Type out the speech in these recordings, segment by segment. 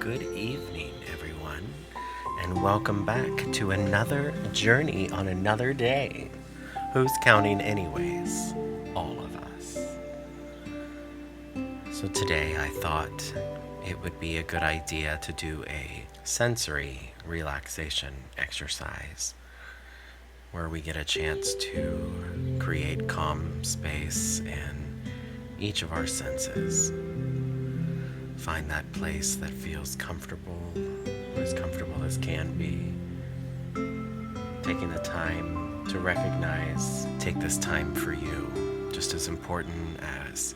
good evening, everyone, and welcome back to another journey on another day. Who's counting, anyways? All of us. So, today I thought it would be a good idea to do a sensory relaxation exercise where we get a chance to create calm space in each of our senses. Find that place that feels comfortable, as comfortable as can be. Taking the time to recognize, take this time for you, just as important as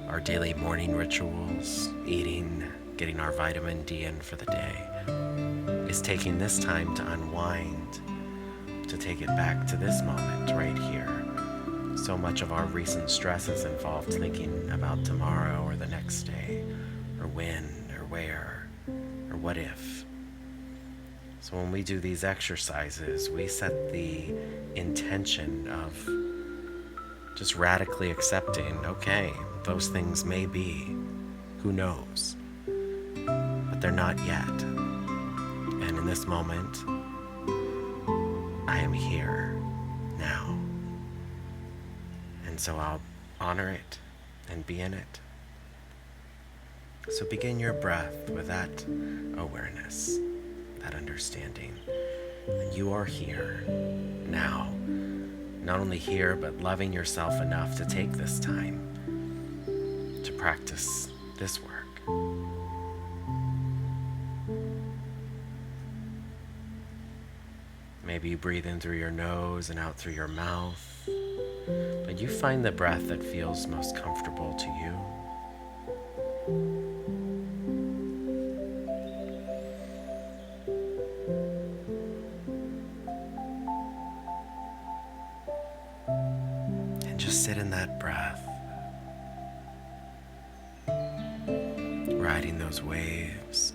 our daily morning rituals, eating, getting our vitamin D in for the day, is taking this time to unwind, to take it back to this moment right here. So much of our recent stress is involved thinking about tomorrow or the next day, or when, or where, or what if. So when we do these exercises, we set the intention of just radically accepting, okay, those things may be, who knows, but they're not yet. And in this moment, I am here now. And so I'll honor it and be in it. So begin your breath with that awareness, that understanding that you are here now. Not only here, but loving yourself enough to take this time to practice this work. Maybe you breathe in through your nose and out through your mouth, but you find the breath that feels most comfortable to you. And just sit in that breath, riding those waves.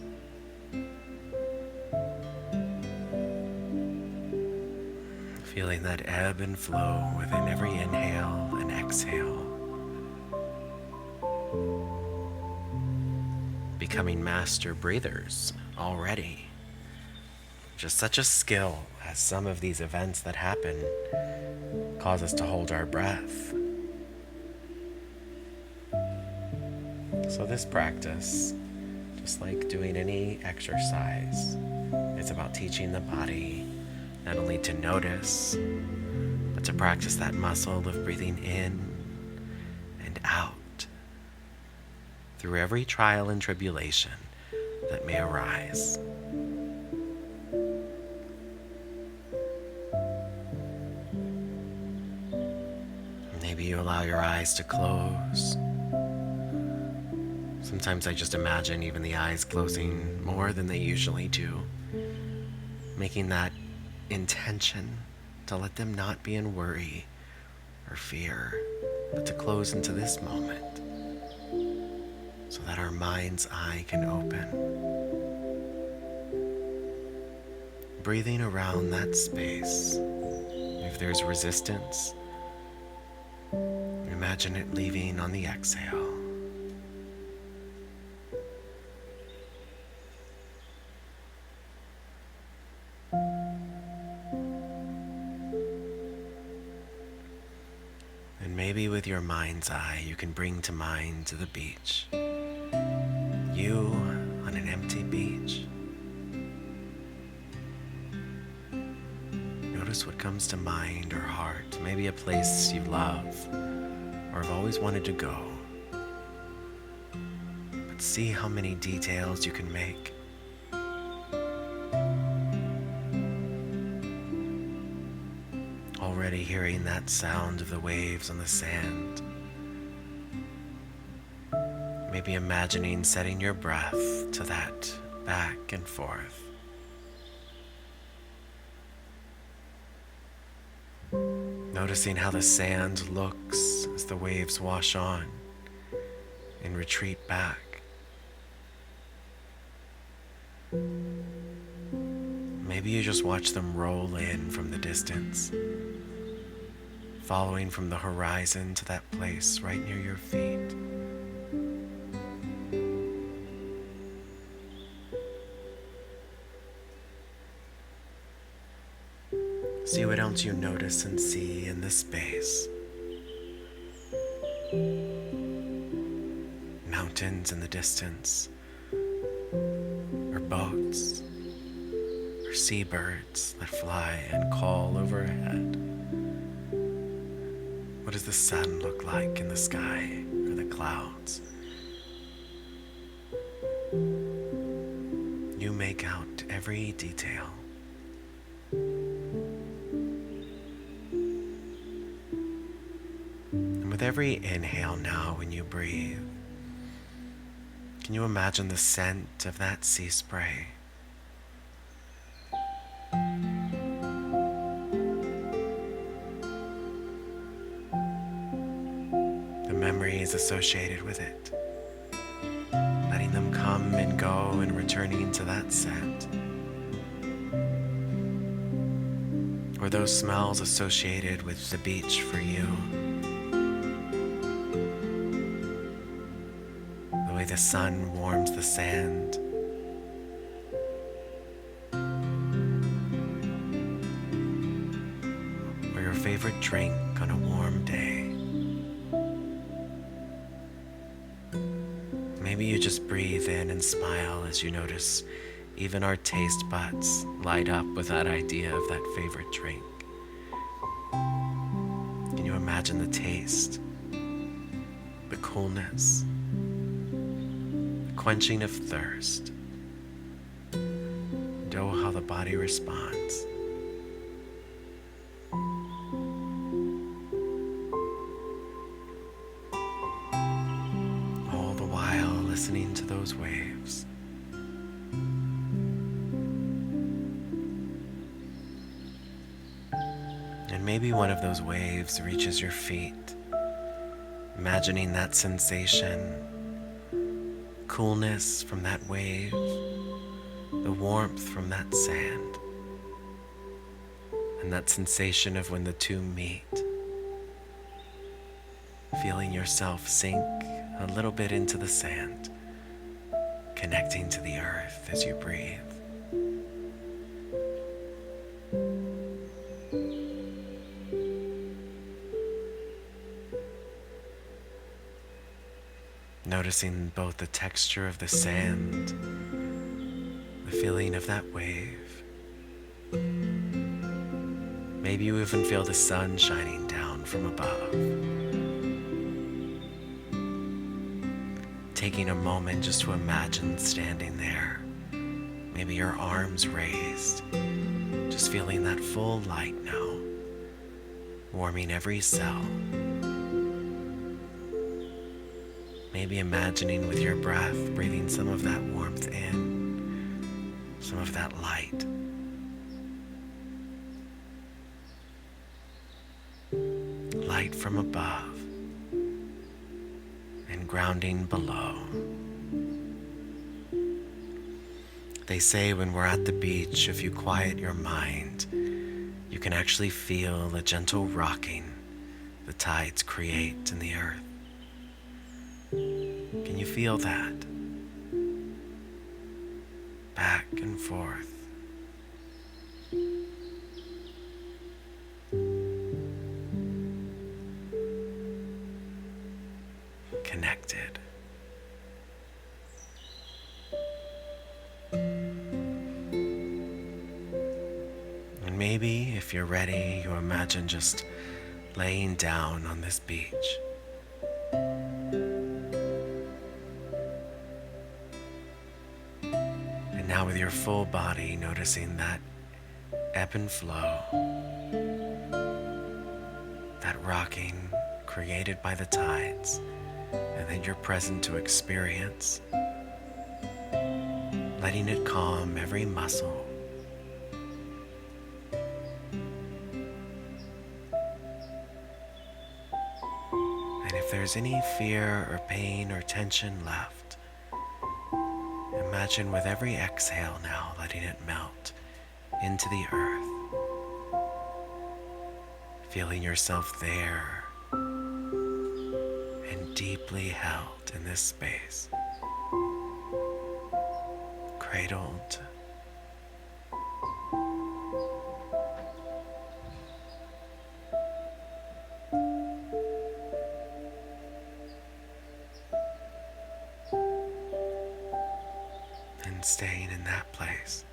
Feeling that ebb and flow within every inhale and exhale. Becoming master breathers already. Just such a skill, as some of these events that happen cause us to hold our breath. So this practice, just like doing any exercise, it's about teaching the body not only to notice, but to practice that muscle of breathing in and out through every trial and tribulation that may arise. Maybe you allow your eyes to close. Sometimes I just imagine even the eyes closing more than they usually do, making that intention to let them not be in worry or fear, but to close into this moment so that our mind's eye can open. Breathing around that space. If there's resistance, imagine it leaving on the exhale. And maybe with your mind's eye, you can bring to mind the beach. You on an empty beach. Notice what comes to mind or heart. Maybe a place you love or have always wanted to go. But see how many details you can make. Already hearing that sound of the waves on the sand. Maybe imagining setting your breath to that back and forth. Noticing how the sand looks as the waves wash on and retreat back. Maybe you just watch them roll in from the distance, following from the horizon to that place right near your feet. sounds you notice and see in this space. Mountains in the distance, or boats, or seabirds that fly and call overhead. What does the sun look like in the sky or the clouds? You make out every detail. And with every inhale now, when you breathe, can you imagine the scent of that sea spray? The memories associated with it, letting them come and go and returning to that scent. Or those smells associated with the beach for you. The way the sun warms the sand. Or your favorite drink on a warm day. Maybe you just breathe in and smile as you notice even our taste buds light up with that idea of that favorite drink. Can you imagine the taste, the coolness, the quenching of thirst, and oh, how the body responds. All the while listening to those waves. And maybe one of those waves reaches your feet, imagining that sensation, coolness from that wave, the warmth from that sand, and that sensation of when the two meet, feeling yourself sink a little bit into the sand, connecting to the earth as you breathe. Noticing both the texture of the sand, the feeling of that wave. Maybe you even feel the sun shining down from above. Taking a moment just to imagine standing there, maybe your arms raised, just feeling that full light now, warming every cell. Maybe imagining with your breath, breathing some of that warmth in, some of that light. Light from above and grounding below. They say when we're at the beach, if you quiet your mind, you can actually feel a gentle rocking the tides create in the earth. Can you feel that? Back and forth. Connected. And maybe if you're ready, you imagine just laying down on this beach. Now with your full body, noticing that ebb and flow, that rocking created by the tides, and that you're present to experience, letting it calm every muscle. And if there's any fear or pain or tension left, imagine with every exhale now letting it melt into the earth, feeling yourself there and deeply held in this space, cradled, and staying in that place.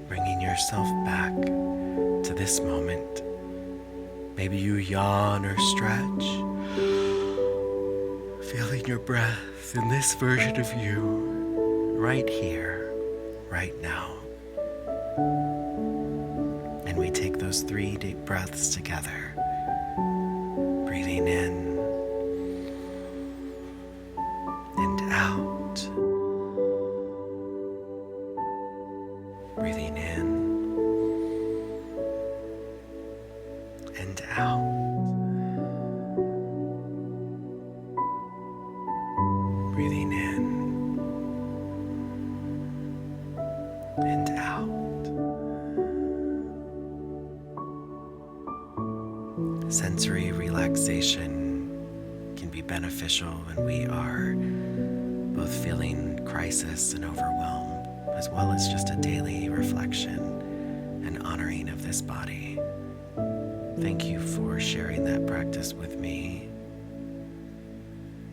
Bringing yourself back to this moment. Maybe you yawn or stretch, feeling your breath in this version of you, right here, right now. And we take those 3 deep breaths together, breathing in and out, breathing in and out. Breathing in and out. Sensory relaxation can be beneficial when we are both feeling crisis and overwhelm, as well as just a daily reflection and honoring of this body. Thank you for sharing that practice with me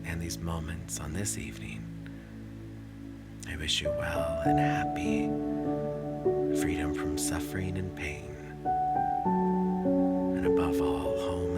and these moments on this evening. I wish you well and happy, freedom from suffering and pain, and above all, home